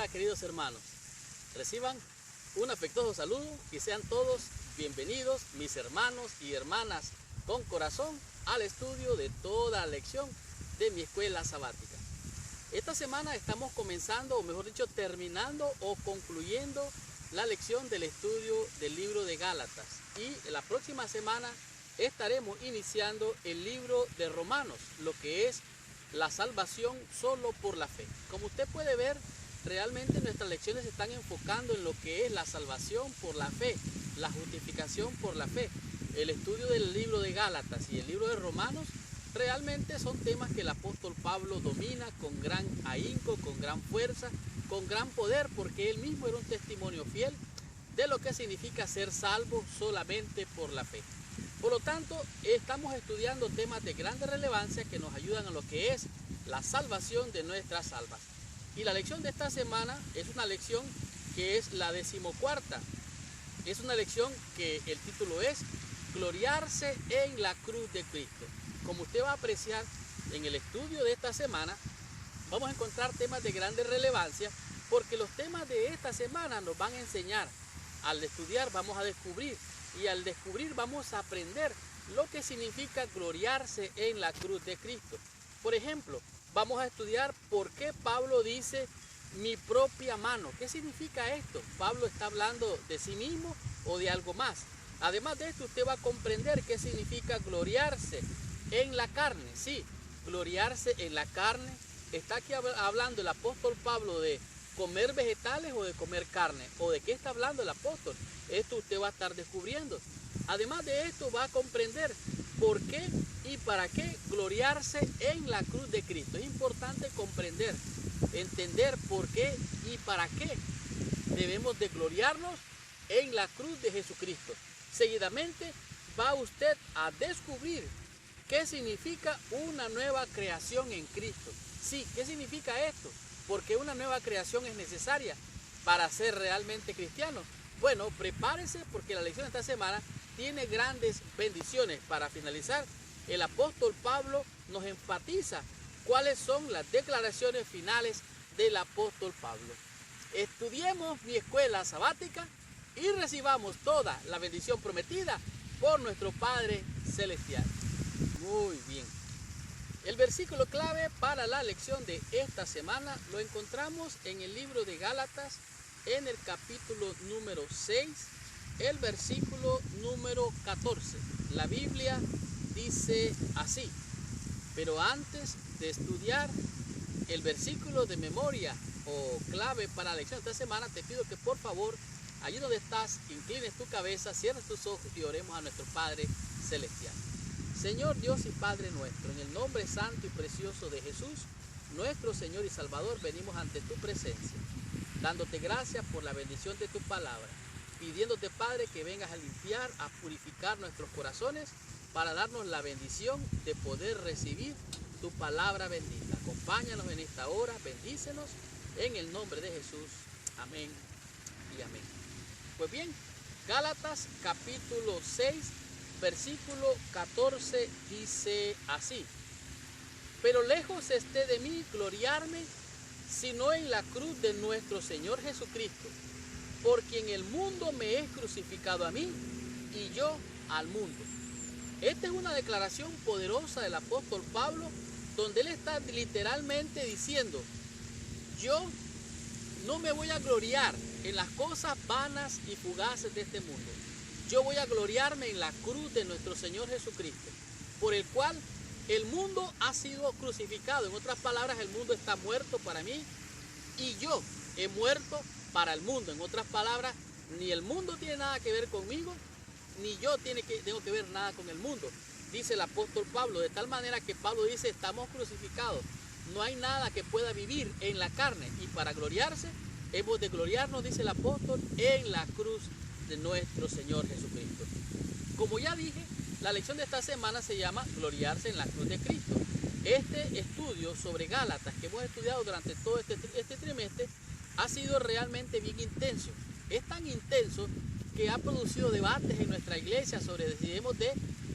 Hola queridos hermanos, reciban un afectuoso saludo y sean todos bienvenidos mis hermanos y hermanas con corazón al estudio de toda la lección de mi escuela sabática. Esta semana estamos comenzando, o mejor dicho, terminando o concluyendo la lección del estudio del libro de Gálatas, y la próxima semana estaremos iniciando el libro de Romanos, lo que es la salvación solo por la fe. Como usted puede ver, realmente nuestras lecciones se están enfocando en lo que es la salvación por la fe, la justificación por la fe. El estudio del libro de Gálatas y el libro de Romanos realmente son temas que el apóstol Pablo domina con gran ahínco, con gran fuerza, con gran poder, porque él mismo era un testimonio fiel de lo que significa ser salvo solamente por la fe. Por lo tanto, estamos estudiando temas de grande relevancia que nos ayudan a lo que es la salvación de nuestras almas. Y la lección de esta semana es una lección que es la 14ª. Es una lección que el título es Gloriarse en la cruz de Cristo. Como usted va a apreciar en el estudio de esta semana, vamos a encontrar temas de grande relevancia, porque los temas de esta semana nos van a enseñar. Al estudiar vamos a descubrir, y al descubrir vamos a aprender lo que significa gloriarse en la cruz de Cristo. Por ejemplo, vamos a estudiar por qué Pablo dice mi propia mano. ¿Qué significa esto? ¿Pablo está hablando de sí mismo o de algo más? Además de esto, usted va a comprender qué significa gloriarse en la carne. Sí, gloriarse en la carne. Está aquí hablando el apóstol Pablo de comer vegetales o de comer carne. ¿O de qué está hablando el apóstol? Esto usted va a estar descubriendo. Además de esto, va a comprender por qué y para qué gloriarse en la cruz de Cristo. Es importante comprender, entender por qué y para qué debemos de gloriarnos en la cruz de Jesucristo. Seguidamente va usted a descubrir qué significa una nueva creación en Cristo. Sí, ¿qué significa esto? Porque una nueva creación es necesaria para ser realmente cristiano. Bueno, prepárese porque la lección de esta semana tiene grandes bendiciones. Para finalizar, el apóstol Pablo nos enfatiza cuáles son las declaraciones finales del apóstol Pablo. Estudiemos mi escuela sabática y recibamos toda la bendición prometida por nuestro Padre Celestial. Muy bien. El versículo clave para la lección de esta semana lo encontramos en el libro de Gálatas, en el capítulo número 6, el versículo número 14. La Biblia dice así: pero antes de estudiar el versículo de memoria o clave para la lección de esta semana, te pido que por favor, allí donde estás, inclines tu cabeza, cierres tus ojos y oremos a nuestro Padre Celestial. Señor Dios y Padre nuestro, en el nombre santo y precioso de Jesús, nuestro Señor y Salvador, venimos ante tu presencia, dándote gracias por la bendición de tu palabra, pidiéndote, Padre, que vengas a limpiar, a purificar nuestros corazones para darnos la bendición de poder recibir tu palabra bendita. Acompáñanos en esta hora, bendícenos en el nombre de Jesús. Amén y amén. Pues bien, Gálatas capítulo 6, versículo 14 dice así: pero lejos esté de mí gloriarme, sino en la cruz de nuestro Señor Jesucristo, por quien el mundo me es crucificado a mí y yo al mundo. Esta es una declaración poderosa del apóstol Pablo, donde él está literalmente diciendo: yo no me voy a gloriar en las cosas vanas y fugaces de este mundo. Yo voy a gloriarme en la cruz de nuestro Señor Jesucristo, por el cual el mundo ha sido crucificado. En otras palabras, el mundo está muerto para mí y yo he muerto para el mundo. En otras palabras, ni el mundo tiene nada que ver conmigo, ni yo tengo que ver nada con el mundo. Dice el apóstol Pablo, de tal manera que Pablo dice: estamos crucificados. No hay nada que pueda vivir en la carne, y para gloriarse, hemos de gloriarnos, dice el apóstol, en la cruz de nuestro Señor Jesucristo. Como ya dije, la lección de esta semana se llama gloriarse en la cruz de Cristo. Este estudio sobre Gálatas que hemos estudiado durante todo este trimestre ha sido realmente bien intenso. Es tan intenso que ha producido debates en nuestra iglesia sobre si debemos de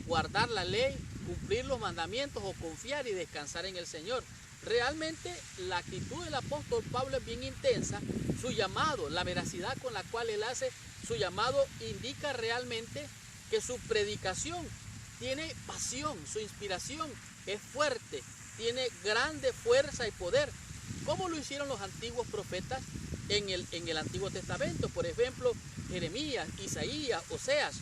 guardar la ley, cumplir los mandamientos o confiar y descansar en el Señor. Realmente la actitud del apóstol Pablo es bien intensa. Su llamado, la veracidad con la cual él hace su llamado indica realmente que su predicación tiene pasión, su inspiración es fuerte, tiene grande fuerza y poder, como lo hicieron los antiguos profetas en el Antiguo Testamento. Por ejemplo, Jeremías, Isaías, Oseas.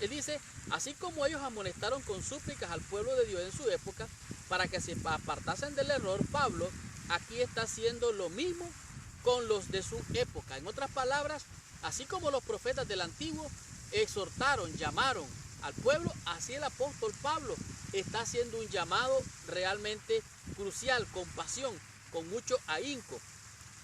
Él dice, así como ellos amonestaron con súplicas al pueblo de Dios en su época para que se apartasen del error, Pablo aquí está haciendo lo mismo con los de su época. En otras palabras, así como los profetas del Antiguo exhortaron, llamaron al pueblo, así el apóstol Pablo está haciendo un llamado realmente crucial, con pasión, con mucho ahínco.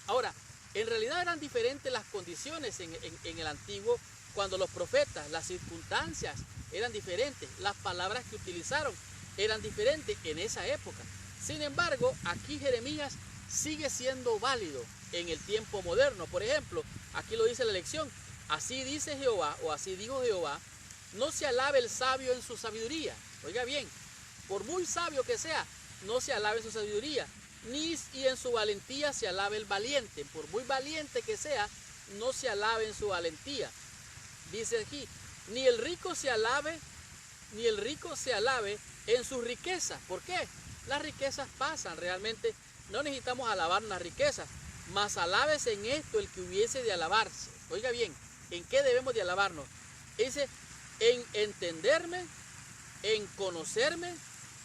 Ahora, en realidad eran diferentes las condiciones en el Antiguo, cuando los profetas, las circunstancias eran diferentes, las palabras que utilizaron eran diferentes en esa época. Sin embargo, aquí Jeremías sigue siendo válido en el tiempo moderno. Por ejemplo, aquí lo dice la lección, así dice Jehová, o así dijo Jehová, no se alabe el sabio en su sabiduría. Oiga bien, por muy sabio que sea, no se alabe en su sabiduría, ni y en su valentía se alabe el valiente. Por muy valiente que sea, no se alabe en su valentía. Dice aquí, ni el rico se alabe en sus riquezas. ¿Por qué? Las riquezas pasan, realmente no necesitamos alabar las riquezas, mas alábese en esto el que hubiese de alabarse. Oiga bien, ¿en qué debemos de alabarnos? Dice, en entenderme, en conocerme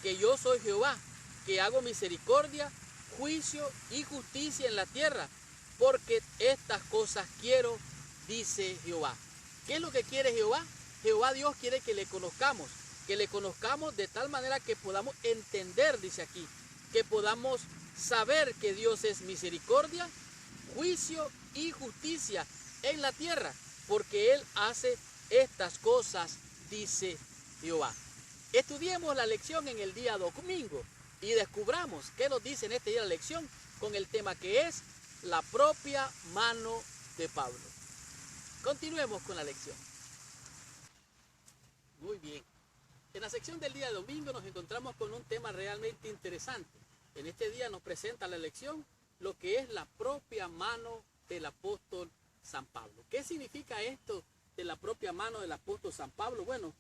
que yo soy Jehová, que hago misericordia, juicio y justicia en la tierra, porque estas cosas quiero, dice Jehová. ¿Qué es lo que quiere Jehová? Jehová Dios quiere que le conozcamos de tal manera que podamos entender, dice aquí, que podamos saber que Dios es misericordia, juicio y justicia en la tierra, porque Él hace estas cosas, dice Jehová. Estudiemos la lección en el día domingo y descubramos qué nos dice en este día la lección con el tema que es la propia mano de Pablo. Continuemos con la lección. Muy bien. En la sección del día domingo nos encontramos con un tema realmente interesante. En este día nos presenta la lección lo que es la propia mano del apóstol San Pablo. ¿Qué significa esto de la propia mano del apóstol San Pablo? Bueno,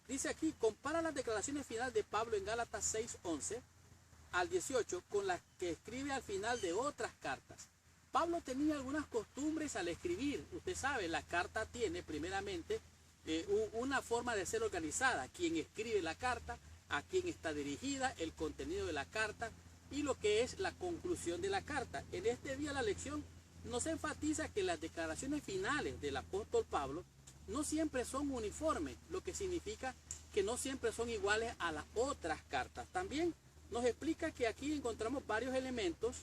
dice aquí, compara las declaraciones finales de Pablo en Gálatas 6:11 al 18 con las que escribe al final de otras cartas. Pablo tenía algunas costumbres al escribir. Usted sabe, la carta tiene primeramente una forma de ser organizada. Quien escribe la carta, a quién está dirigida, el contenido de la carta y lo que es la conclusión de la carta. En este día la lección nos enfatiza que las declaraciones finales del apóstol Pablo no siempre son uniformes, lo que significa que no siempre son iguales a las otras cartas. También nos explica que aquí encontramos varios elementos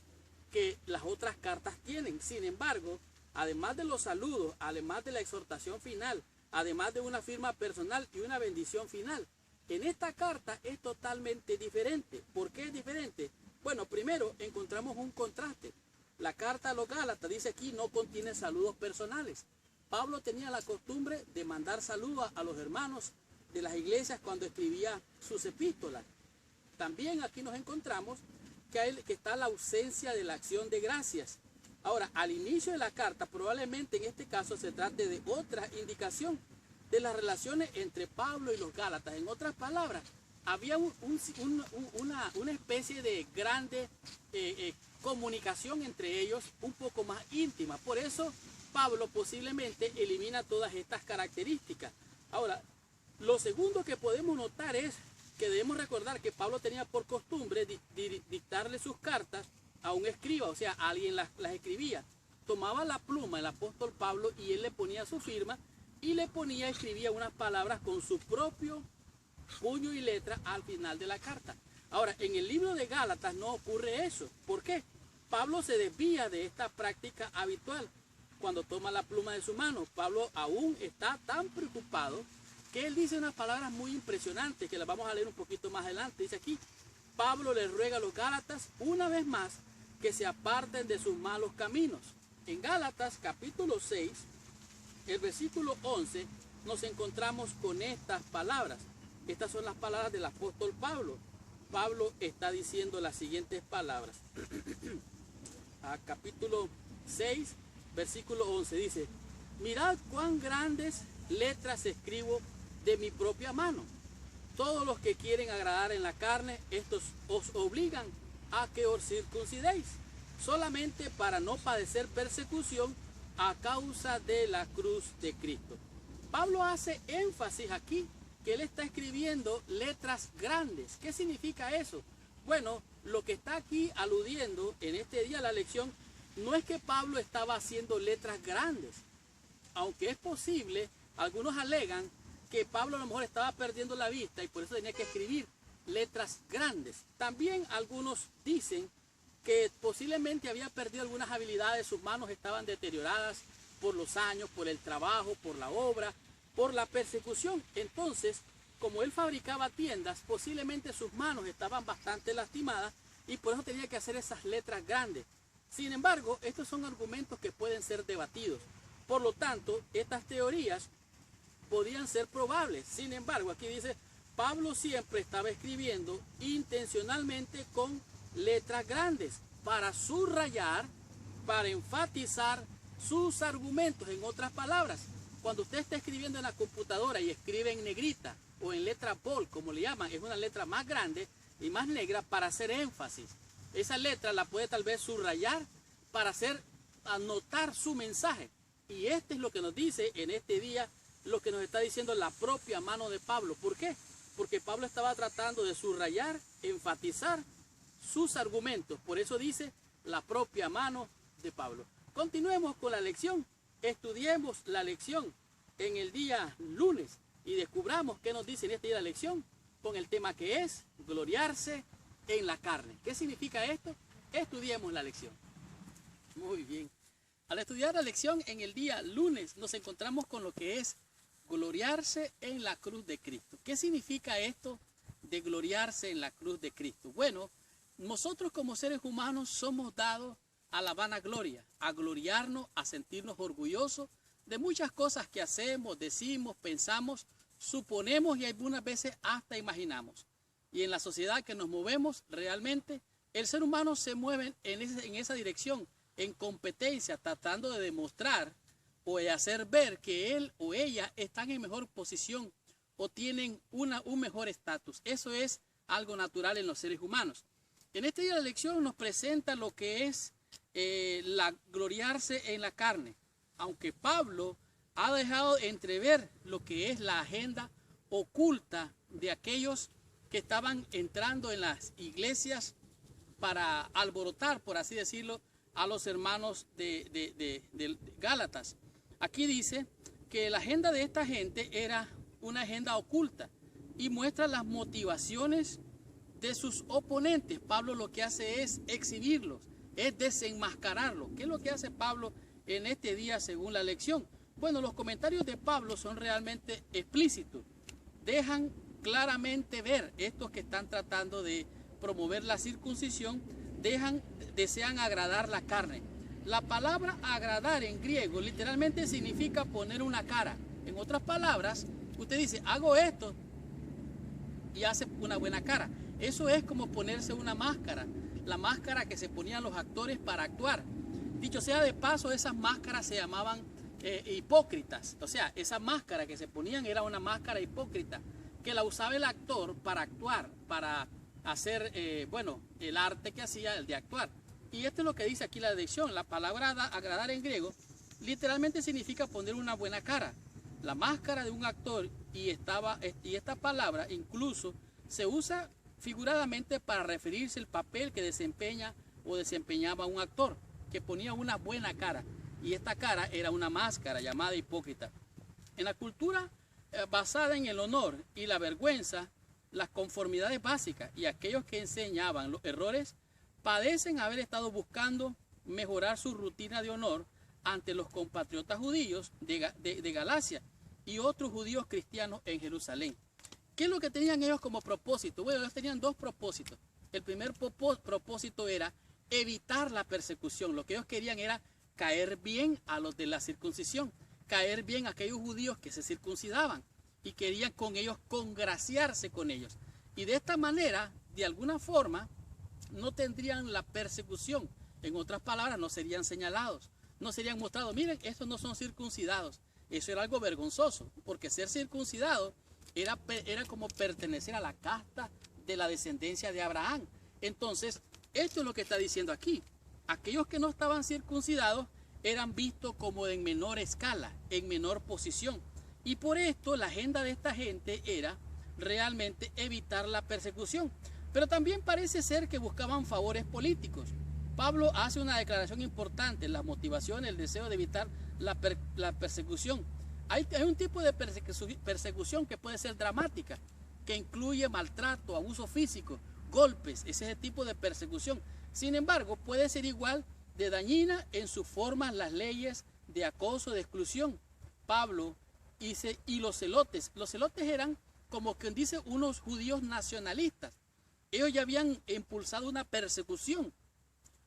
que las otras cartas tienen. Sin embargo, además de los saludos, además de la exhortación final, además de una firma personal y una bendición final, en esta carta es totalmente diferente. ¿Por qué es diferente? Bueno, primero encontramos un contraste. La carta a los Gálatas dice aquí no contiene saludos personales. Pablo tenía la costumbre de mandar saludos a los hermanos de las iglesias cuando escribía sus epístolas. También aquí nos encontramos que está la ausencia de la acción de gracias. Ahora, al inicio de la carta, probablemente en este caso se trate de otra indicación de las relaciones entre Pablo y los Gálatas. En otras palabras, había una especie de grande comunicación entre ellos, un poco más íntima. Por eso Pablo posiblemente elimina todas estas características. Ahora, lo segundo que podemos notar es que debemos recordar que Pablo tenía por costumbre dictarle sus cartas a un escriba, o sea, alguien las escribía. Tomaba la pluma el apóstol Pablo y él le ponía su firma y escribía unas palabras con su propio puño y letra al final de la carta. Ahora, en el libro de Gálatas no ocurre eso. ¿Por qué? Pablo se desvía de esta práctica habitual. Cuando toma la pluma de su mano, Pablo aún está tan preocupado que él dice unas palabras muy impresionantes que las vamos a leer un poquito más adelante. Dice aquí, Pablo le ruega a los Gálatas una vez más que se aparten de sus malos caminos. En Gálatas capítulo 6, el versículo 11, nos encontramos con estas palabras. Estas son las palabras del apóstol Pablo. Pablo está diciendo las siguientes palabras. A capítulo 6, versículo 11 dice: mirad cuán grandes letras escribo de mi propia mano. Todos los que quieren agradar en la carne, estos os obligan a que os circuncidéis, solamente para no padecer persecución a causa de la cruz de Cristo. Pablo hace énfasis aquí que él está escribiendo letras grandes. ¿Qué significa eso? Bueno, lo que está aquí aludiendo en este día la lección no es que Pablo estaba haciendo letras grandes, aunque es posible, algunos alegan que Pablo a lo mejor estaba perdiendo la vista y por eso tenía que escribir letras grandes. También algunos dicen que posiblemente había perdido algunas habilidades, sus manos estaban deterioradas por los años, por el trabajo, por la obra, por la persecución. Entonces, como él fabricaba tiendas, posiblemente sus manos estaban bastante lastimadas y por eso tenía que hacer esas letras grandes. Sin embargo, estos son argumentos que pueden ser debatidos. Por lo tanto, estas teorías podían ser probables. Sin embargo, aquí dice, Pablo siempre estaba escribiendo intencionalmente con letras grandes para subrayar, para enfatizar sus argumentos. En otras palabras, cuando usted está escribiendo en la computadora y escribe en negrita o en letra bold, como le llaman, es una letra más grande y más negra para hacer énfasis. Esa letra la puede tal vez subrayar para hacer anotar su mensaje. Y este es lo que nos dice en este día, lo que nos está diciendo la propia mano de Pablo. ¿Por qué? Porque Pablo estaba tratando de subrayar, enfatizar sus argumentos. Por eso dice la propia mano de Pablo. Continuemos con la lección. Estudiemos la lección en el día lunes y descubramos qué nos dice en este día la lección con el tema que es gloriarse en la carne. ¿Qué significa esto? Estudiemos la lección. Muy bien. Al estudiar la lección en el día lunes nos encontramos con lo que es gloriarse en la cruz de Cristo. ¿Qué significa esto de gloriarse en la cruz de Cristo? Bueno, nosotros como seres humanos somos dados a la vanagloria, a gloriarnos, a sentirnos orgullosos de muchas cosas que hacemos, decimos, pensamos, suponemos y algunas veces hasta imaginamos. Y en la sociedad que nos movemos, realmente el ser humano se mueve en esa dirección, en competencia, tratando de demostrar o de hacer ver que él o ella están en mejor posición o tienen un mejor estatus. Eso es algo natural en los seres humanos. En este día de la lección nos presenta lo que es la gloriarse en la carne, aunque Pablo ha dejado entrever lo que es la agenda oculta de aquellos que estaban entrando en las iglesias para alborotar, por así decirlo, a los hermanos de Gálatas. Aquí dice que la agenda de esta gente era una agenda oculta y muestra las motivaciones de sus oponentes. Pablo lo que hace es exhibirlos, es desenmascararlos. ¿Qué es lo que hace Pablo en este día según la lección? Bueno, los comentarios de Pablo son realmente explícitos. Dejan claramente ver estos que están tratando de promover la circuncisión, desean agradar la carne. La palabra agradar en griego literalmente significa poner una cara. En otras palabras, usted dice, hago esto y hace una buena cara. Eso es como ponerse una máscara, la máscara que se ponían los actores para actuar. Dicho sea de paso, esas máscaras se llamaban hipócritas. O sea, esa máscara que se ponían era una máscara hipócrita, que la usaba el actor para actuar, para hacer, el arte que hacía, el de actuar. Y esto es lo que dice aquí la lección. La palabra agradar en griego literalmente significa poner una buena cara. La máscara de un actor y esta palabra incluso se usa figuradamente para referirse al papel que desempeña o desempeñaba un actor, que ponía una buena cara. Y esta cara era una máscara llamada hipócrita. En la cultura basada en el honor y la vergüenza, las conformidades básicas y aquellos que enseñaban los errores padecen haber estado buscando mejorar su rutina de honor ante los compatriotas judíos de Galacia y otros judíos cristianos en Jerusalén. ¿Qué es lo que tenían ellos como propósito? Bueno, ellos tenían dos propósitos. El primer propósito era evitar la persecución. Lo que ellos querían era caer bien a los de la circuncisión, caer bien a aquellos judíos que se circuncidaban y querían con ellos congraciarse con ellos. Y de esta manera de alguna forma no tendrían la persecución. En otras palabras, no serían señalados, no serían mostrados. Miren, estos no son circuncidados. Eso era algo vergonzoso, porque ser circuncidado era como pertenecer a la casta de la descendencia de Abraham. Entonces, esto es lo que está diciendo aquí. Aquellos que no estaban circuncidados eran vistos como en menor escala, en menor posición. Y por esto la agenda de esta gente era realmente evitar la persecución. Pero también parece ser que buscaban favores políticos. Pablo hace una declaración importante, la motivación, el deseo de evitar la persecución. Hay un tipo de persecución que puede ser dramática, que incluye maltrato, abuso físico, golpes, ese tipo de persecución. Sin embargo, puede ser igual de dañina en sus formas las leyes de acoso, de exclusión. Pablo dice, y los celotes eran como quien dice unos judíos nacionalistas. Ellos ya habían impulsado una persecución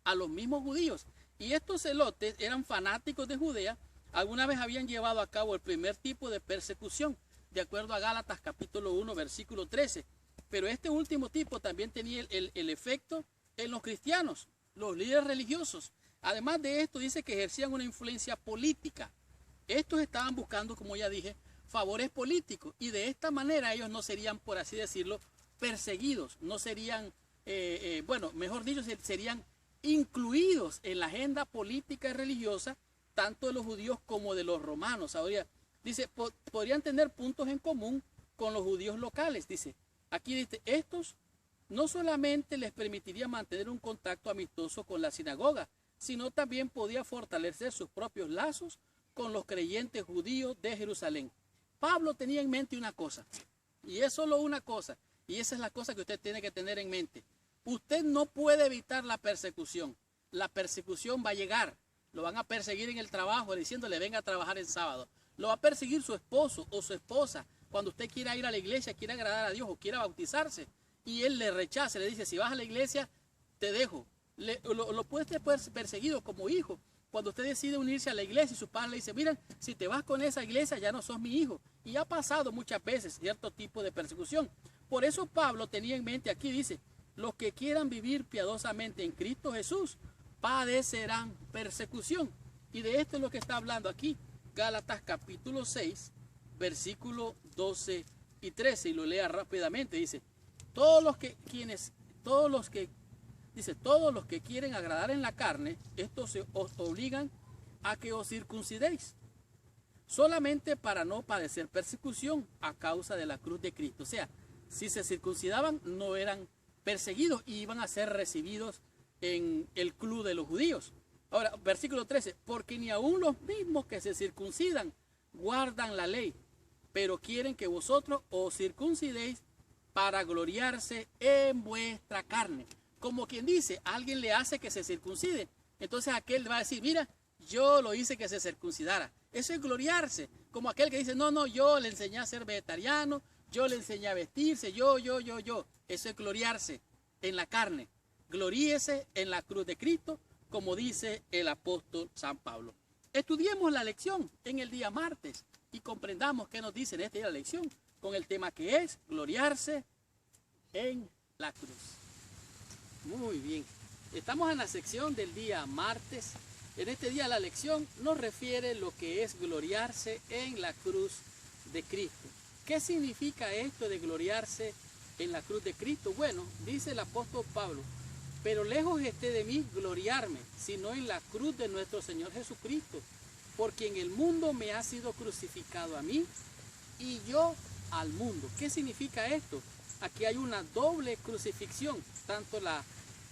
a los mismos judíos. Y estos celotes eran fanáticos de Judea. Alguna vez habían llevado a cabo el primer tipo de persecución, de acuerdo a Gálatas capítulo 1, versículo 13. Pero este último tipo también tenía el efecto en los cristianos, los líderes religiosos. Además de esto, dice que ejercían una influencia política. Estos estaban buscando, como ya dije, favores políticos. Y de esta manera ellos no serían, por así decirlo, perseguidos. No serían, mejor dicho, serían incluidos en la agenda política y religiosa, tanto de los judíos como de los romanos. Ahora, dice, podrían tener puntos en común con los judíos locales. Dice, aquí dice, estos no solamente les permitiría mantener un contacto amistoso con la sinagoga, sino también podía fortalecer sus propios lazos con los creyentes judíos de Jerusalén. Pablo tenía en mente una cosa, y es solo una cosa, y esa es la cosa que usted tiene que tener en mente. Usted no puede evitar la persecución. La persecución va a llegar. Lo van a perseguir en el trabajo diciéndole venga a trabajar el sábado. Lo va a perseguir su esposo o su esposa cuando usted quiera ir a la iglesia, quiera agradar a Dios o quiera bautizarse. Y él le rechaza, le dice, si vas a la iglesia, te dejo. Lo puede ser perseguido como hijo. Cuando usted decide unirse a la iglesia y su padre le dice, miren, si te vas con esa iglesia ya no sos mi hijo. Y ha pasado muchas veces cierto tipo de persecución. Por eso Pablo tenía en mente aquí, dice, los que quieran vivir piadosamente en Cristo Jesús padecerán persecución. Y de esto es lo que está hablando aquí. Gálatas capítulo 6, versículo 12 y 13. Y lo lea rápidamente. Dice, todos los que quieren agradar en la carne, estos os obligan a que os circuncidéis, solamente para no padecer persecución a causa de la cruz de Cristo. O sea, si se circuncidaban no eran perseguidos y iban a ser recibidos en el club de los judíos. Ahora, versículo 13, porque ni aun los mismos que se circuncidan guardan la ley, pero quieren que vosotros os circuncidéis para gloriarse en vuestra carne. Como quien dice, alguien le hace que se circuncide. Entonces aquel va a decir, mira, yo lo hice que se circuncidara. Eso es gloriarse. Como aquel que dice, no, yo le enseñé a ser vegetariano, yo le enseñé a vestirse, yo. Eso es gloriarse en la carne. Gloríese en la cruz de Cristo, como dice el apóstol San Pablo. Estudiemos la lección en el día martes y comprendamos qué nos dice en esta lección con el tema que es gloriarse en la cruz. Muy bien, estamos en la sección del día martes. En este día la lección nos refiere lo que es gloriarse en la cruz de Cristo. ¿Qué significa esto de gloriarse en la cruz de Cristo? Bueno, dice el apóstol Pablo, pero lejos esté de mí gloriarme, sino en la cruz de nuestro Señor Jesucristo, porque en el mundo me ha sido crucificado a mí y yo al mundo. ¿Qué significa esto? Aquí hay una doble crucifixión, tanto la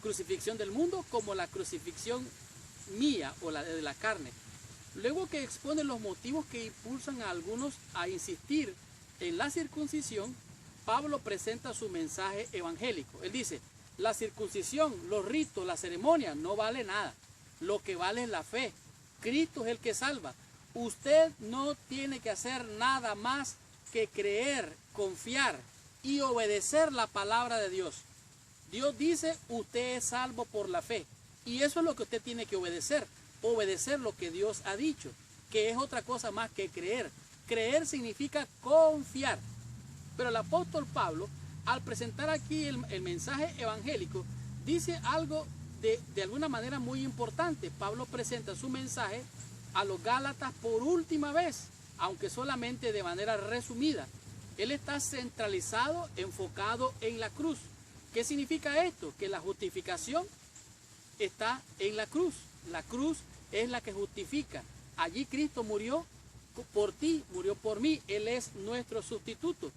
crucifixión del mundo como la crucifixión mía o la de la carne. Luego que expone los motivos que impulsan a algunos a insistir en la circuncisión, Pablo presenta su mensaje evangélico. Él dice, la circuncisión, los ritos, la ceremonia no vale nada. Lo que vale es la fe. Cristo es el que salva. Usted no tiene que hacer nada más que creer, confiar y obedecer la palabra de Dios. Dios dice, usted es salvo por la fe. Y eso es lo que usted tiene que obedecer. Obedecer lo que Dios ha dicho, que es otra cosa más que creer. Creer significa confiar. Pero el apóstol Pablo al presentar aquí el mensaje evangélico, dice algo de alguna manera muy importante. Pablo presenta su mensaje a los Gálatas por última vez, aunque solamente de manera resumida. Él está centralizado, enfocado en la cruz. ¿Qué significa esto? Que la justificación está en la cruz. La cruz es la que justifica. Allí Cristo murió por ti, murió por mí. Él es nuestro sustituto.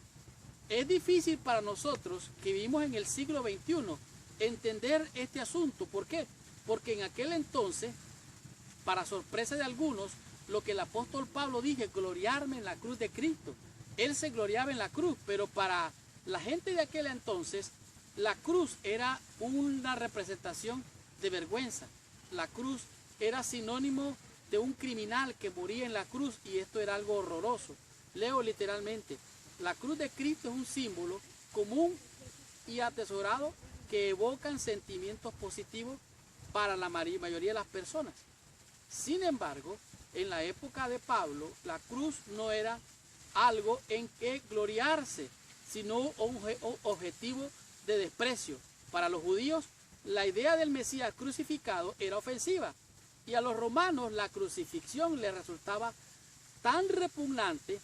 Es difícil para nosotros que vivimos en el siglo XXI entender este asunto. ¿Por qué? Porque en aquel entonces, para sorpresa de algunos, lo que el apóstol Pablo dijo, gloriarme en la cruz de Cristo. Él se gloriaba en la cruz, pero para la gente de aquel entonces, la cruz era una representación de vergüenza. La cruz era sinónimo de un criminal que moría en la cruz, y esto era algo horroroso. Leo literalmente: la cruz de Cristo es un símbolo común y atesorado que evocan sentimientos positivos para la mayoría de las personas. Sin embargo, en la época de Pablo, la cruz no era algo en que gloriarse, sino un objetivo de desprecio. Para los judíos, la idea del Mesías crucificado era ofensiva, y a los romanos la crucifixión les resultaba tan repugnante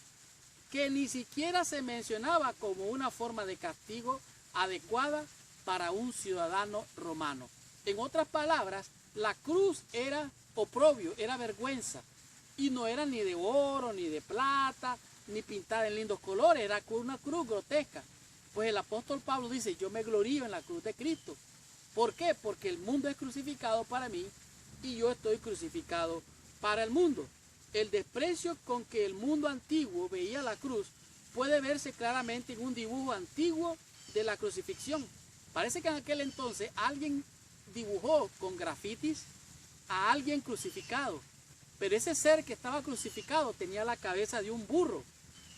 que ni siquiera se mencionaba como una forma de castigo adecuada para un ciudadano romano. En otras palabras, la cruz era oprobio, era vergüenza, y no era ni de oro, ni de plata, ni pintada en lindos colores, era una cruz grotesca. Pues el apóstol Pablo dice: yo me glorío en la cruz de Cristo. ¿Por qué? Porque el mundo es crucificado para mí y yo estoy crucificado para el mundo. El desprecio con que el mundo antiguo veía la cruz puede verse claramente en un dibujo antiguo de la crucifixión. Parece que en aquel entonces alguien dibujó con grafitis a alguien crucificado, pero ese ser que estaba crucificado tenía la cabeza de un burro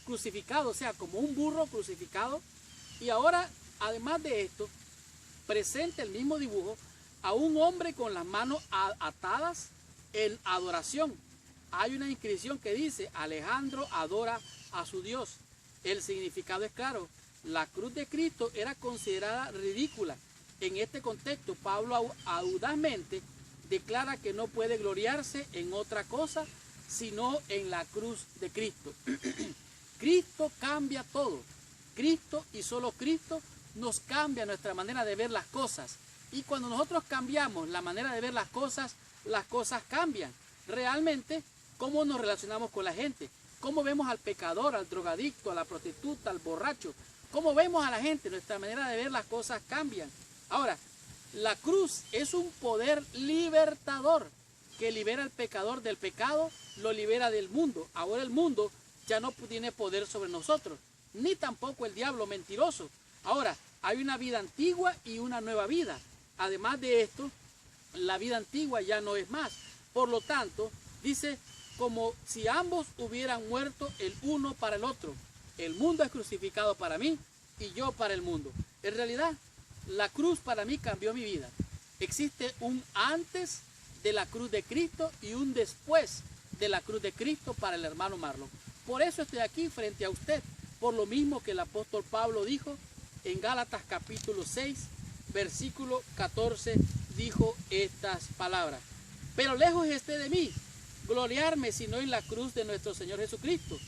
crucificado, o sea, como un burro crucificado. Y ahora, además de esto, presenta el mismo dibujo a un hombre con las manos atadas en adoración. Hay una inscripción que dice: Alejandro adora a su Dios. El significado es claro. La cruz de Cristo era considerada ridícula. En este contexto, Pablo audazmente declara que no puede gloriarse en otra cosa sino en la cruz de Cristo. Cristo cambia todo. Cristo y solo Cristo nos cambia nuestra manera de ver las cosas. Y cuando nosotros cambiamos la manera de ver las cosas cambian. Realmente, ¿cómo nos relacionamos con la gente? ¿Cómo vemos al pecador, al drogadicto, a la prostituta, al borracho? ¿Cómo vemos a la gente? Nuestra manera de ver las cosas cambian. Ahora, la cruz es un poder libertador que libera al pecador del pecado, lo libera del mundo. Ahora el mundo ya no tiene poder sobre nosotros, ni tampoco el diablo mentiroso. Ahora, hay una vida antigua y una nueva vida. Además de esto, la vida antigua ya no es más. Por lo tanto, dice, como si ambos hubieran muerto el uno para el otro. El mundo es crucificado para mí y yo para el mundo. En realidad, la cruz para mí cambió mi vida. Existe un antes de la cruz de Cristo y un después de la cruz de Cristo para el hermano Marlon. Por eso estoy aquí frente a usted, por lo mismo que el apóstol Pablo dijo en Gálatas capítulo 6, versículo 14, dijo estas palabras: pero lejos esté de mí gloriarme sino en la cruz de nuestro Señor Jesucristo,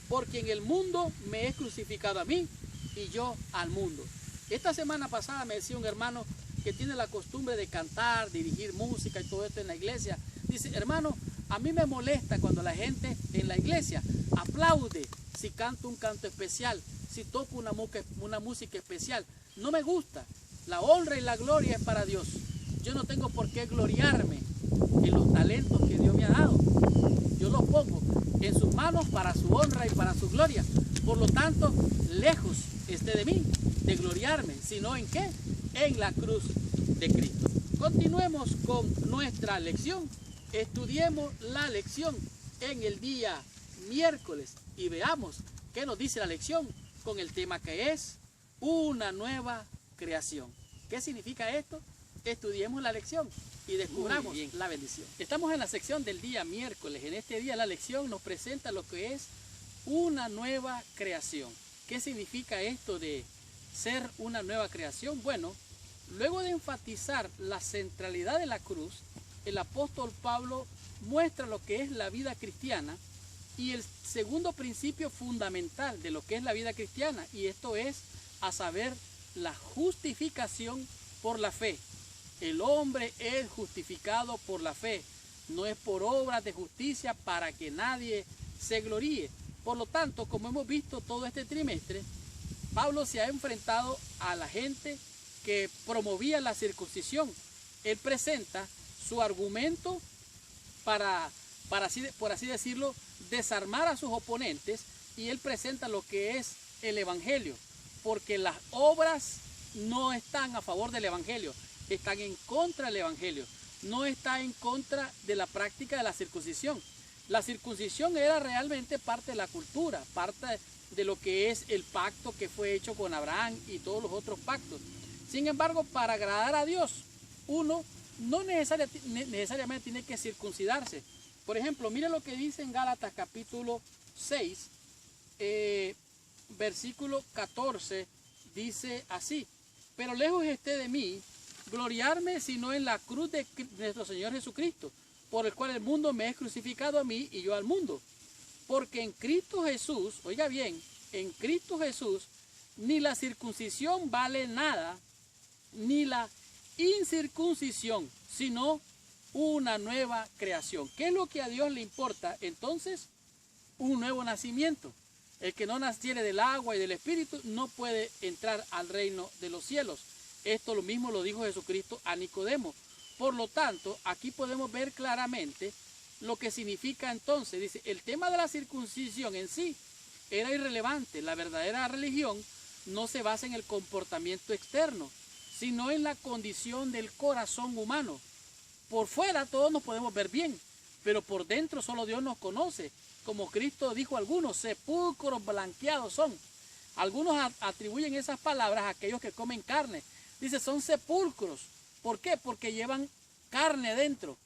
porque en el mundo me he crucificado a mí y yo al mundo. Esta semana pasada me decía un hermano que tiene la costumbre de cantar, dirigir música y todo esto en la iglesia. Dice: hermano, a mí me molesta cuando la gente en la iglesia aplaude si canto un canto especial, si toco una música especial. No me gusta. La honra y la gloria es para Dios. Yo no tengo por qué gloriarme en los talentos que Dios me ha dado. Yo los pongo en sus manos para su honra y para su gloria. Por lo tanto, lejos esté de mí de gloriarme, sino ¿en qué? En la cruz de Cristo. Continuemos con nuestra lección. Estudiemos la lección en el día miércoles y veamos qué nos dice la lección con el tema que es una nueva creación. ¿Qué significa esto? Estudiemos la lección y descubramos la bendición. Estamos en la sección del día miércoles. En este día la lección nos presenta lo que es una nueva creación. ¿Qué significa esto de ser una nueva creación? Bueno, luego de enfatizar la centralidad de la cruz, el apóstol Pablo muestra lo que es la vida cristiana y el segundo principio fundamental de lo que es la vida cristiana, y esto es, a saber, la justificación por la fe. El hombre es justificado por la fe, no es por obras de justicia para que nadie se gloríe. Por lo tanto, como hemos visto todo este trimestre, Pablo se ha enfrentado a la gente que promovía la circuncisión. Él presenta su argumento para por así decirlo, desarmar a sus oponentes, y él presenta lo que es el evangelio, porque las obras no están a favor del evangelio, están en contra del evangelio, no está en contra de la práctica de la circuncisión. La circuncisión era realmente parte de la cultura, parte de lo que es el pacto que fue hecho con Abraham y todos los otros pactos. Sin embargo, para agradar a Dios, uno no necesariamente tiene que circuncidarse. Por ejemplo, mire lo que dice en Gálatas capítulo 6, versículo 14, dice así: pero lejos esté de mí gloriarme sino en la cruz de nuestro Señor Jesucristo, por el cual el mundo me es crucificado a mí y yo al mundo. Porque en Cristo Jesús, oiga bien, en Cristo Jesús ni la circuncisión vale nada, ni la incircuncisión, sino una nueva creación. ¿Qué es lo que a Dios le importa? Entonces, un nuevo nacimiento. El que no naciere del agua y del Espíritu no puede entrar al reino de los cielos. Esto lo mismo lo dijo Jesucristo a Nicodemo. Por lo tanto, aquí podemos ver claramente lo que significa entonces. Dice, el tema de la circuncisión en sí era irrelevante. La verdadera religión no se basa en el comportamiento externo, sino en la condición del corazón humano. Por fuera todos nos podemos ver bien, pero por dentro solo Dios nos conoce. Como Cristo dijo a algunos, sepulcros blanqueados son. Algunos atribuyen esas palabras a aquellos que comen carne. Dice, son sepulcros. ¿Por qué? Porque llevan carne dentro.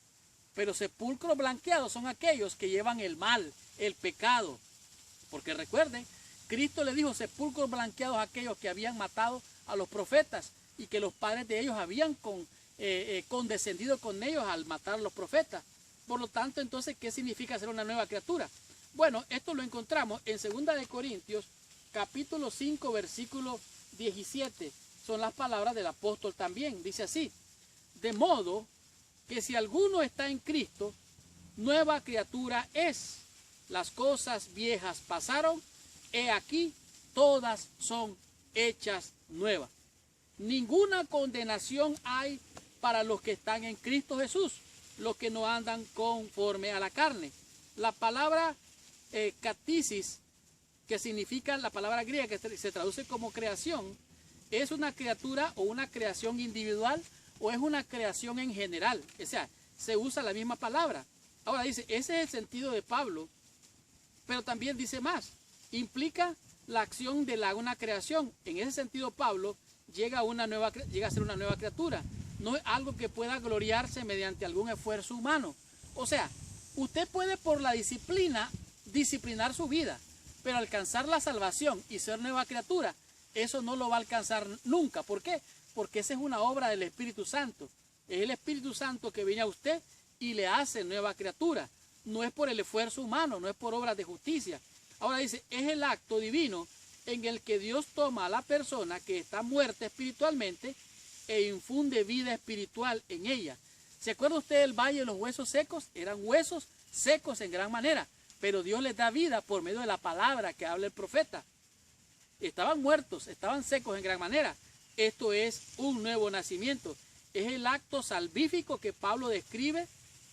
Pero sepulcros blanqueados son aquellos que llevan el mal, el pecado. Porque recuerden, Cristo le dijo sepulcros blanqueados a aquellos que habían matado a los profetas y que los padres de ellos habían condescendido con ellos al matar a los profetas. Por lo tanto, entonces, ¿qué significa ser una nueva criatura? Bueno, esto lo encontramos en 2 de Corintios, capítulo 5, versículo 17. Son las palabras del apóstol también. Dice así: de modo que si alguno está en Cristo, nueva criatura es. Las cosas viejas pasaron, he aquí, todas son hechas nuevas. Ninguna condenación hay para los que están en Cristo Jesús, los que no andan conforme a la carne. La palabra katisis, que significa la palabra griega que se traduce como creación, es una criatura o una creación individual o es una creación en general. O sea, se usa la misma palabra. Ahora dice, ese es el sentido de Pablo, pero también dice más, implica la acción de una creación. En ese sentido Pablo llega a ser una nueva criatura. No es algo que pueda gloriarse mediante algún esfuerzo humano. O sea, usted puede por la disciplinar su vida, pero alcanzar la salvación y ser nueva criatura, eso no lo va a alcanzar nunca. ¿Por qué? Porque esa es una obra del Espíritu Santo. Es el Espíritu Santo que viene a usted y le hace nueva criatura. No es por el esfuerzo humano, no es por obras de justicia. Ahora dice, es el acto divino en el que Dios toma a la persona que está muerta espiritualmente e infunde vida espiritual en ella. ¿Se acuerda usted del valle de los huesos secos? Eran huesos secos en gran manera, pero Dios les da vida por medio de la palabra que habla el profeta. Estaban muertos, estaban secos en gran manera. Esto es un nuevo nacimiento. Es el acto salvífico que Pablo describe.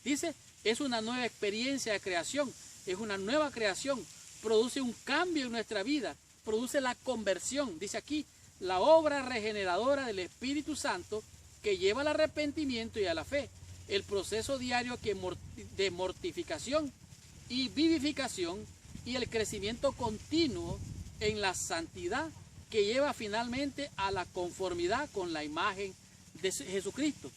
Dice, es una nueva experiencia de creación, es una nueva creación. Produce un cambio en nuestra vida, produce la conversión. Dice aquí, la obra regeneradora del Espíritu Santo que lleva al arrepentimiento y a la fe. El proceso diario de mortificación y vivificación y el crecimiento continuo en la santidad que lleva finalmente a la conformidad con la imagen de Jesucristo.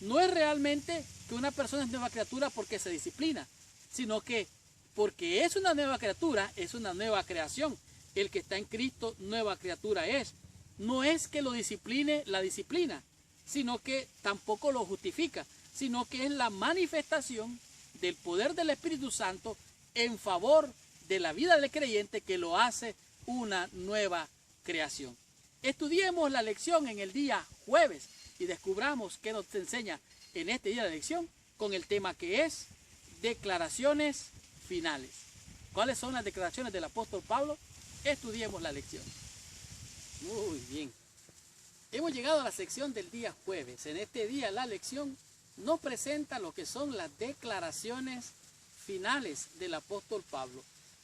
No es realmente que una persona es nueva criatura porque se disciplina, sino que porque es una nueva criatura, es una nueva creación. El que está en Cristo, nueva criatura es. no es que lo discipline la disciplina, sino que tampoco lo justifica, sino que es la manifestación del poder del Espíritu Santo en favor de la vida del creyente, que lo hace una nueva creación. Estudiemos la lección en el día jueves y descubramos qué nos enseña en este día de lección con el tema que es declaraciones finales. ¿Cuáles son las declaraciones del apóstol Pablo? Estudiemos la lección. Muy bien. Hemos llegado a la sección del día jueves. En este día la lección nos presenta lo que son las declaraciones finales del apóstol Pablo.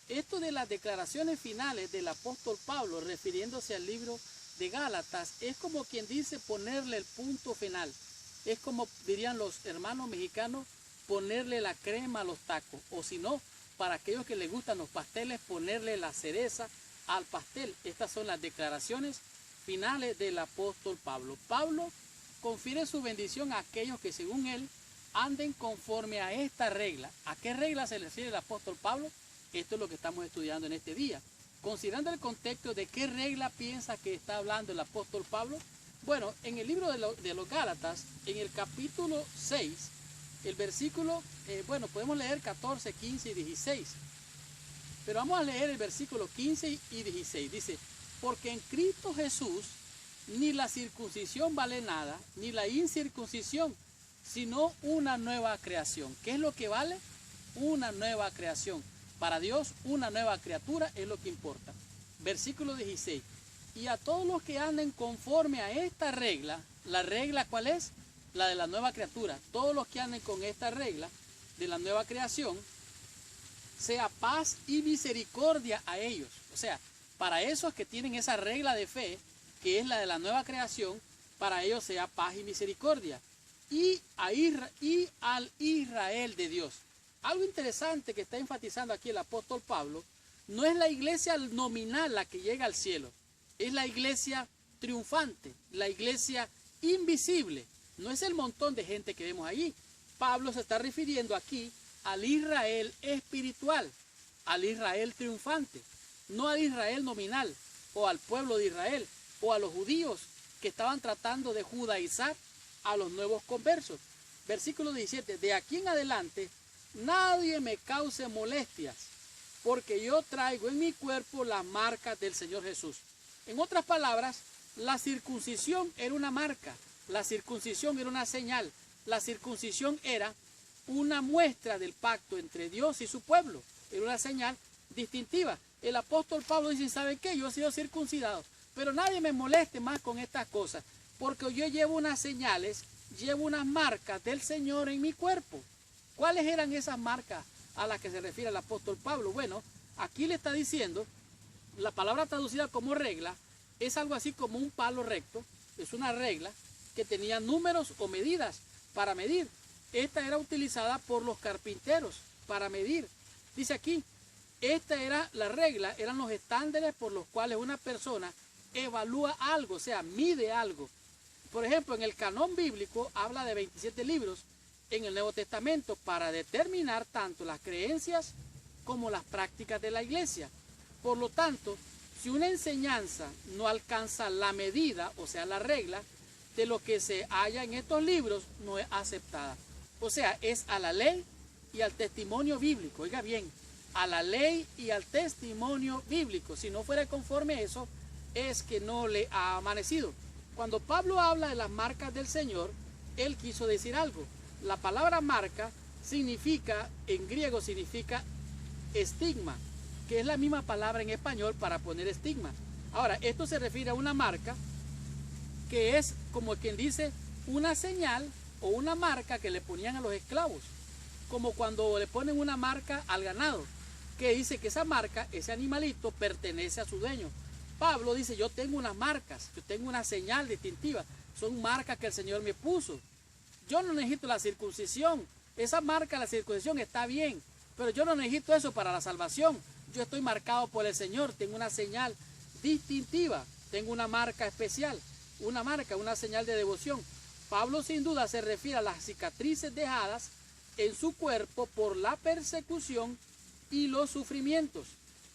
Esto de las declaraciones finales del apóstol Pablo, refiriéndose al libro de Gálatas, es como quien dice ponerle el punto final. Es como dirían los hermanos mexicanos, ponerle la crema a los tacos. O si no, para aquellos que les gustan los pasteles, ponerle la cereza al pastel. Estas son las declaraciones finales del apóstol Pablo. Pablo confiere su bendición a aquellos que según él anden conforme a esta regla. ¿A qué regla se refiere el apóstol Pablo? Esto es lo que estamos estudiando en este día. Considerando el contexto de qué regla piensa que está hablando el apóstol Pablo. Bueno, en el libro de los Gálatas, en el capítulo 6, el versículo, podemos leer 14, 15 y 16. Pero vamos a leer el versículo 15 y 16. Dice, porque en Cristo Jesús ni la circuncisión vale nada, ni la incircuncisión, sino una nueva creación. ¿Qué es lo que vale? Una nueva creación. Para Dios, una nueva criatura es lo que importa. Versículo 16. Y a todos los que anden conforme a esta regla, ¿la regla cuál es? La de la nueva criatura. Todos los que anden con esta regla de la nueva creación, sea paz y misericordia a ellos. O sea, para esos que tienen esa regla de fe, que es la de la nueva creación, para ellos sea paz y misericordia. Y al Israel de Dios. Algo interesante que está enfatizando aquí el apóstol Pablo, no es la iglesia nominal la que llega al cielo, es la iglesia triunfante, la iglesia invisible. No es el montón de gente que vemos allí. Pablo se está refiriendo aquí al Israel espiritual, al Israel triunfante, no al Israel nominal, o al pueblo de Israel, o a los judíos que estaban tratando de judaizar a los nuevos conversos. Versículo 17, de aquí en adelante, nadie me cause molestias, porque yo traigo en mi cuerpo las marcas del Señor Jesús. En otras palabras, la circuncisión era una marca, la circuncisión era una señal, la circuncisión era una muestra del pacto entre Dios y su pueblo, era una señal distintiva. El apóstol Pablo dice, ¿saben qué? Yo he sido circuncidado, pero nadie me moleste más con estas cosas, porque yo llevo unas señales, llevo unas marcas del Señor en mi cuerpo. ¿Cuáles eran esas marcas a las que se refiere el apóstol Pablo? Bueno, aquí le está diciendo, la palabra traducida como regla es algo así como un palo recto, es una regla que tenía números o medidas para medir. Esta era utilizada por los carpinteros para medir. Dice aquí, esta era la regla, eran los estándares por los cuales una persona evalúa algo, o sea, mide algo. Por ejemplo, en el canón bíblico habla de 27 libros en el Nuevo Testamento para determinar tanto las creencias como las prácticas de la iglesia. Por lo tanto, si una enseñanza no alcanza la medida, o sea, la regla, de lo que se halla en estos libros, no es aceptada. O sea, es a la ley y al testimonio bíblico. Oiga bien, a la ley y al testimonio bíblico. Si no fuera conforme a eso, es que no le ha amanecido. Cuando Pablo habla de las marcas del Señor, él quiso decir algo. La palabra marca significa, en griego significa estigma, que es la misma palabra en español para poner estigma. Ahora, esto se refiere a una marca que es como quien dice una señal o una marca que le ponían a los esclavos, como cuando le ponen una marca al ganado, que dice que esa marca, ese animalito pertenece a su dueño. Pablo dice, yo tengo unas marcas, yo tengo una señal distintiva, son marcas que el Señor me puso. Yo no necesito la circuncisión, esa marca de la circuncisión está bien, pero yo no necesito eso para la salvación. Yo estoy marcado por el Señor, tengo una señal distintiva, tengo una marca especial, una marca, una señal de devoción. Pablo sin duda se refiere a las cicatrices dejadas en su cuerpo por la persecución y los sufrimientos.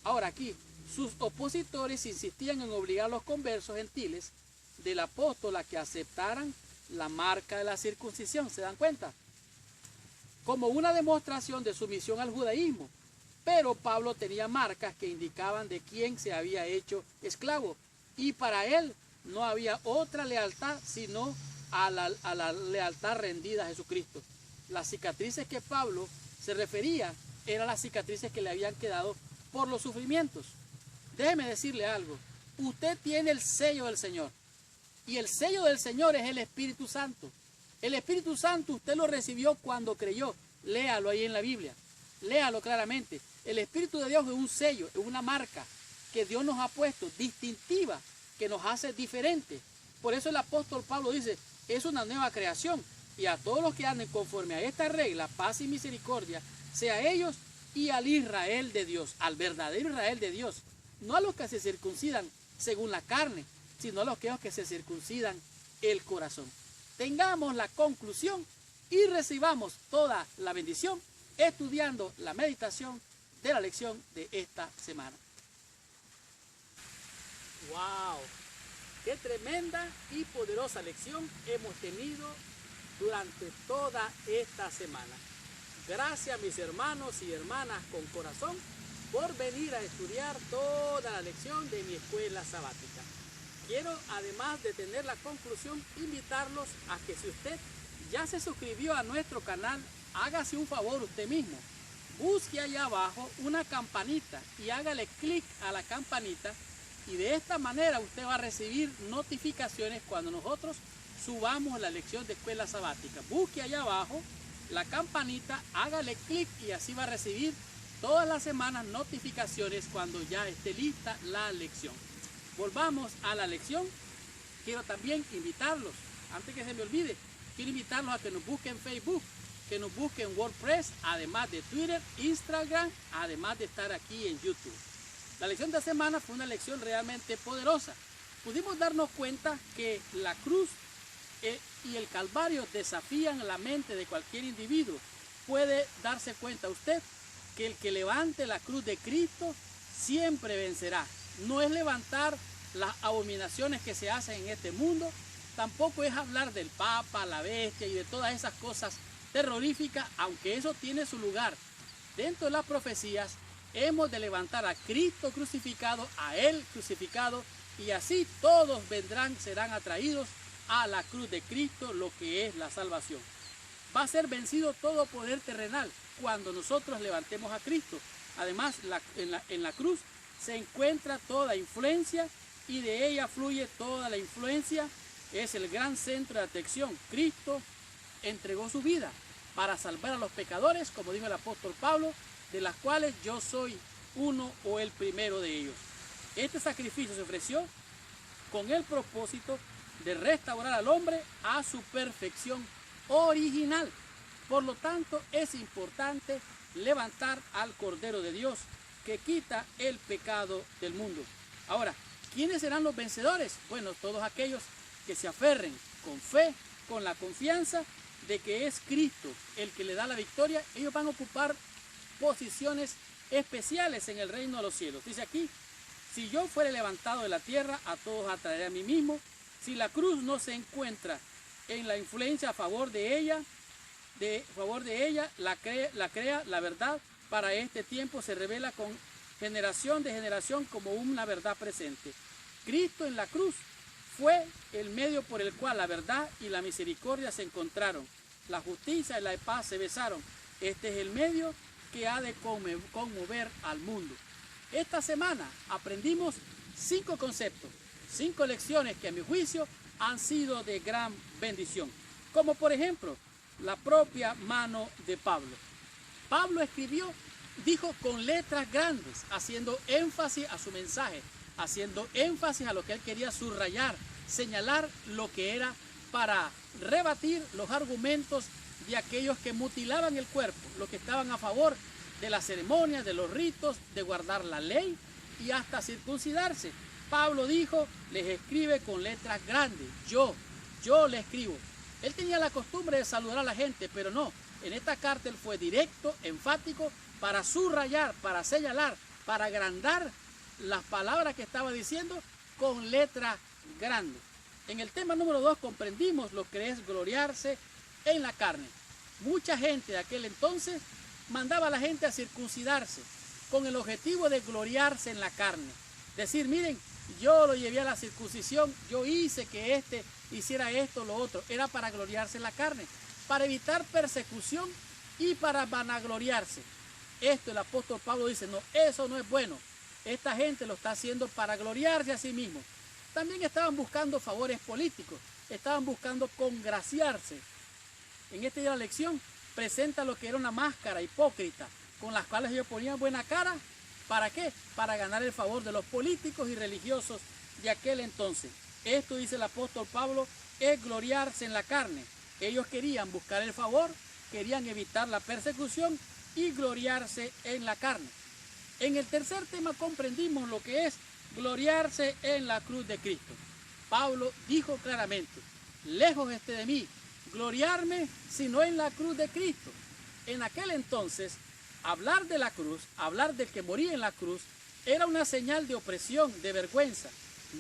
Ahora aquí, sus opositores insistían en obligar a los conversos gentiles del apóstol a que aceptaran la marca de la circuncisión. ¿Se dan cuenta? Como una demostración de sumisión al judaísmo. Pero Pablo tenía marcas que indicaban de quién se había hecho esclavo. Y para él no había otra lealtad sino a la lealtad rendida a Jesucristo. Las cicatrices que Pablo se refería eran las cicatrices que le habían quedado por los sufrimientos. Déjeme decirle algo. Usted tiene el sello del Señor. Y el sello del Señor es el Espíritu Santo. El Espíritu Santo usted lo recibió cuando creyó. Léalo ahí en la Biblia. Léalo claramente. El Espíritu de Dios es un sello, es una marca que Dios nos ha puesto, distintiva, que nos hace diferentes. Por eso el apóstol Pablo dice, es una nueva creación. Y a todos los que anden conforme a esta regla, paz y misericordia, sea a ellos y al Israel de Dios, al verdadero Israel de Dios. No a los que se circuncidan según la carne, sino a los que se circuncidan el corazón. Tengamos la conclusión y recibamos toda la bendición estudiando la meditación de la lección de esta semana. ¡Wow! ¡Qué tremenda y poderosa lección hemos tenido durante toda esta semana! Gracias, mis hermanos y hermanas con corazón, por venir a estudiar toda la lección de mi escuela sabática. Quiero, además de tener la conclusión, invitarlos a que si usted ya se suscribió a nuestro canal, hágase un favor usted mismo. Busque allá abajo una campanita y hágale clic a la campanita y de esta manera usted va a recibir notificaciones cuando nosotros subamos la lección de escuela sabática. Busque allá abajo la campanita, hágale clic y así va a recibir todas las semanas notificaciones cuando ya esté lista la lección. Volvamos a la lección. Quiero también invitarlos, antes que se me olvide, quiero invitarlos a que nos busquen en Facebook, que nos busquen en WordPress, además de Twitter, Instagram, además de estar aquí en YouTube. La lección de la semana fue una lección realmente poderosa. Pudimos darnos cuenta que la cruz y el Calvario desafían la mente de cualquier individuo. Puede darse cuenta usted que el que levante la cruz de Cristo siempre vencerá. No es levantar las abominaciones que se hacen en este mundo, tampoco es hablar del Papa, la bestia y de todas esas cosas terroríficas, aunque eso tiene su lugar. Dentro de las profecías hemos de levantar a Cristo crucificado, a Él crucificado, y así todos vendrán, serán atraídos a la cruz de Cristo, lo que es la salvación. Va a ser vencido todo poder terrenal cuando nosotros levantemos a Cristo. Además, en la cruz se encuentra toda influencia y de ella fluye toda la influencia. Es el gran centro de atracción. Cristo entregó su vida para salvar a los pecadores, como dijo el apóstol Pablo, de las cuales yo soy uno o el primero de ellos. Este sacrificio se ofreció con el propósito de restaurar al hombre a su perfección original. Por lo tanto, es importante levantar al Cordero de Dios que quita el pecado del mundo. Ahora, ¿quiénes serán los vencedores? Bueno, todos aquellos que se aferren con fe, con la confianza de que es Cristo el que le da la victoria. Ellos van a ocupar posiciones especiales en el reino de los cielos. Dice aquí, si yo fuere levantado de la tierra, a todos atraeré a mí mismo. Si la cruz no se encuentra en la influencia a favor de ella, la verdad para este tiempo se revela con generación de generación como una verdad presente. Cristo en la cruz fue el medio por el cual la verdad y la misericordia se encontraron. La justicia y la paz se besaron. Este es el medio que ha de conmover al mundo. Esta semana aprendimos 5 conceptos, 5 lecciones que a mi juicio han sido de gran bendición. Como por ejemplo, la propia mano de Pablo. Pablo escribió, dijo con letras grandes, haciendo énfasis a su mensaje, haciendo énfasis a lo que él quería subrayar, señalar lo que era para rebatir los argumentos de aquellos que mutilaban el cuerpo, los que estaban a favor de las ceremonias, de los ritos, de guardar la ley y hasta circuncidarse. Pablo dijo, les escribe con letras grandes, yo le escribo. Él tenía la costumbre de saludar a la gente, pero no, en esta carta él fue directo, enfático, para subrayar, para señalar, para agrandar las palabras que estaba diciendo con letra grande. En el tema número 2 comprendimos lo que es gloriarse en la carne. Mucha gente de aquel entonces mandaba a la gente a circuncidarse con el objetivo de gloriarse en la carne. Decir, miren, yo lo llevé a la circuncisión, yo hice que este hiciera esto, lo otro. Era para gloriarse en la carne, para evitar persecución y para vanagloriarse. Esto el apóstol Pablo dice, no, eso no es bueno. Esta gente lo está haciendo para gloriarse a sí mismo. También estaban buscando favores políticos, estaban buscando congraciarse. En este día de la lección presenta lo que era una máscara hipócrita, con las cuales ellos ponían buena cara. ¿Para qué? Para ganar el favor de los políticos y religiosos de aquel entonces. Esto, dice el apóstol Pablo, es gloriarse en la carne. Ellos querían buscar el favor, querían evitar la persecución y gloriarse en la carne. En el tercer tema comprendimos lo que es gloriarse en la cruz de Cristo. Pablo dijo claramente, lejos esté de mí gloriarme sino en la cruz de Cristo. En aquel entonces, hablar de la cruz, hablar del que moría en la cruz, era una señal de opresión, de vergüenza.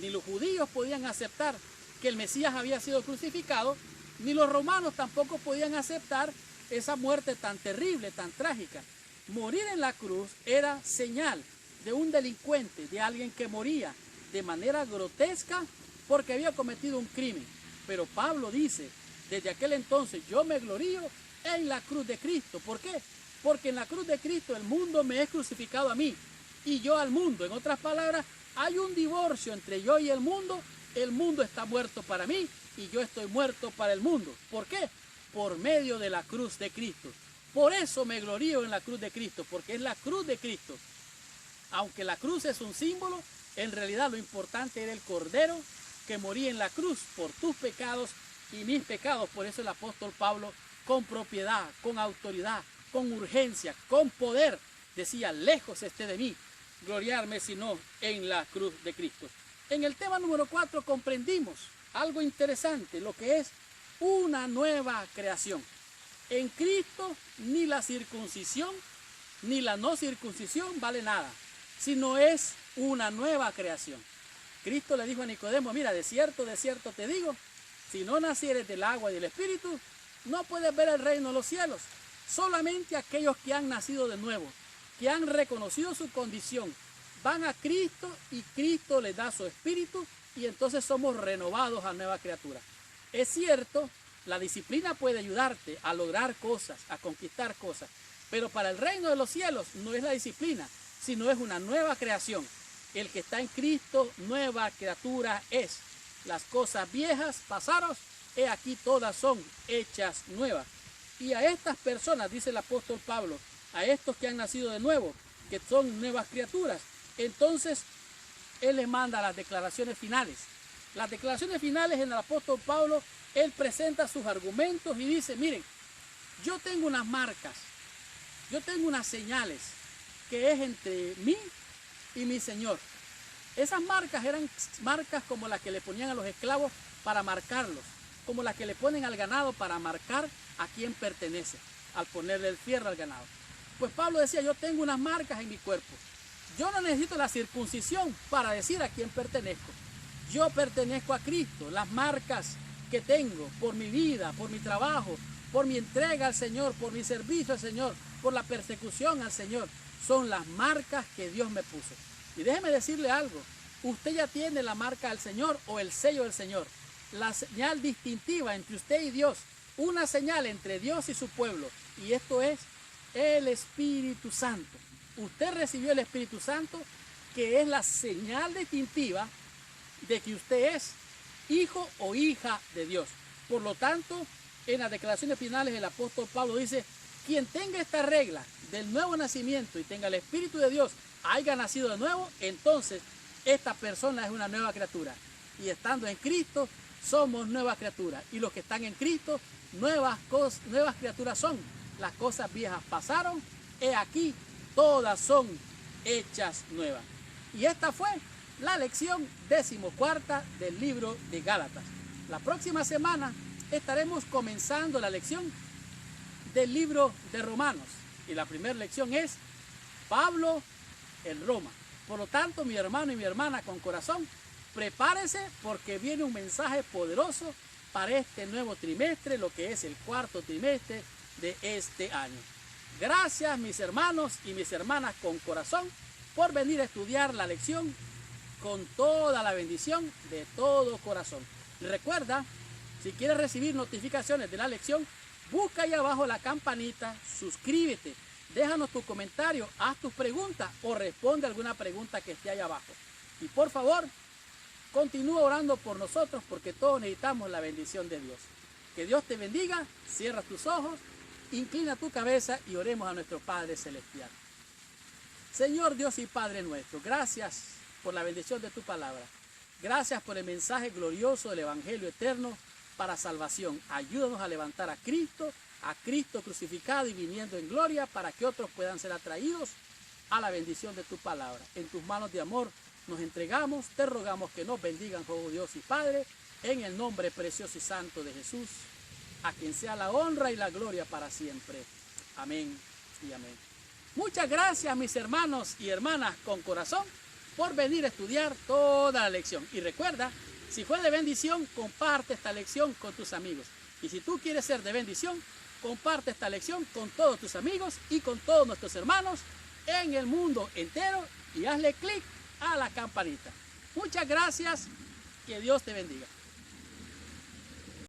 Ni los judíos podían aceptar que el Mesías había sido crucificado, ni los romanos tampoco podían aceptar esa muerte tan terrible, tan trágica. Morir en la cruz era señal de un delincuente, de alguien que moría de manera grotesca porque había cometido un crimen. Pero Pablo dice, desde aquel entonces yo me glorío en la cruz de Cristo. ¿Por qué? Porque en la cruz de Cristo el mundo me es crucificado a mí y yo al mundo. En otras palabras, hay un divorcio entre yo y el mundo está muerto para mí y yo estoy muerto para el mundo. ¿Por qué? Por medio de la cruz de Cristo. Por eso me glorío en la cruz de Cristo, porque es la cruz de Cristo. Aunque la cruz es un símbolo, en realidad lo importante era el Cordero que moría en la cruz por tus pecados y mis pecados. Por eso el apóstol Pablo, con propiedad, con autoridad, con urgencia, con poder, decía, lejos esté de mí gloriarme sino en la cruz de Cristo. En el tema número 4 comprendimos algo interesante, lo que es una nueva creación. En Cristo ni la circuncisión ni la no circuncisión vale nada, sino es una nueva creación. Cristo le dijo a Nicodemo, mira, de cierto te digo, si no nacieres del agua y del Espíritu, no puedes ver el reino de los cielos. Solamente aquellos que han nacido de nuevo, que han reconocido su condición, van a Cristo y Cristo les da su Espíritu y entonces somos renovados a nueva criatura. Es cierto, la disciplina puede ayudarte a lograr cosas, a conquistar cosas, pero para el reino de los cielos no es la disciplina, sino es una nueva creación. El que está en Cristo, nueva criatura es. Las cosas viejas pasaron, he aquí todas son hechas nuevas. Y a estas personas, dice el apóstol Pablo, a estos que han nacido de nuevo, que son nuevas criaturas, entonces él les manda las declaraciones finales. Las declaraciones finales en el apóstol Pablo, él presenta sus argumentos y dice, miren, yo tengo unas marcas, yo tengo unas señales que es entre mí y mi Señor. Esas marcas eran marcas como las que le ponían a los esclavos para marcarlos, como las que le ponen al ganado para marcar a quién pertenece, al ponerle el fierro al ganado. Pues Pablo decía, yo tengo unas marcas en mi cuerpo. Yo no necesito la circuncisión para decir a quién pertenezco. Yo pertenezco a Cristo. Las marcas que tengo por mi vida, por mi trabajo, por mi entrega al Señor, por mi servicio al Señor, por la persecución al Señor, son las marcas que Dios me puso. Y déjeme decirle algo, usted ya tiene la marca del Señor o el sello del Señor, la señal distintiva entre usted y Dios, una señal entre Dios y su pueblo, y esto es el Espíritu Santo. Usted recibió el Espíritu Santo, que es la señal distintiva de que usted es hijo o hija de Dios. Por lo tanto, en las declaraciones finales el apóstol Pablo dice, quien tenga esta regla del nuevo nacimiento y tenga el Espíritu de Dios, haya nacido de nuevo, entonces esta persona es una nueva criatura. Y estando en Cristo, somos nuevas criaturas. Y los que están en Cristo, nuevas criaturas son. Las cosas viejas pasaron, he aquí, todas son hechas nuevas. Y esta fue la lección 14ª del libro de Gálatas. La próxima semana estaremos comenzando la lección del libro de Romanos. Y la primera lección es Pablo en Roma. Por lo tanto, mi hermano y mi hermana con corazón, prepárese porque viene un mensaje poderoso para este nuevo trimestre, lo que es el cuarto trimestre de este año. Gracias, mis hermanos y mis hermanas con corazón, por venir a estudiar la lección con toda la bendición de todo corazón. Recuerda, si quieres recibir notificaciones de la lección, busca ahí abajo la campanita, suscríbete, déjanos tu comentario, haz tus preguntas o responde alguna pregunta que esté ahí abajo. Y por favor, continúa orando por nosotros porque todos necesitamos la bendición de Dios. Que Dios te bendiga, cierra tus ojos, inclina tu cabeza y oremos a nuestro Padre Celestial. Señor Dios y Padre nuestro, gracias por la bendición de tu palabra. Gracias por el mensaje glorioso del Evangelio eterno para salvación. Ayúdanos a levantar a Cristo crucificado y viniendo en gloria para que otros puedan ser atraídos a la bendición de tu palabra. En tus manos de amor nos entregamos, te rogamos que nos bendigan, oh Dios y Padre, en el nombre precioso y santo de Jesús, a quien sea la honra y la gloria para siempre. Amén y amén. Muchas gracias, mis hermanos y hermanas con corazón, por venir a estudiar toda la lección. Y recuerda, si fue de bendición, comparte esta lección con tus amigos. Y si tú quieres ser de bendición, comparte esta lección con todos tus amigos y con todos nuestros hermanos en el mundo entero y hazle clic a la campanita. Muchas gracias, que Dios te bendiga.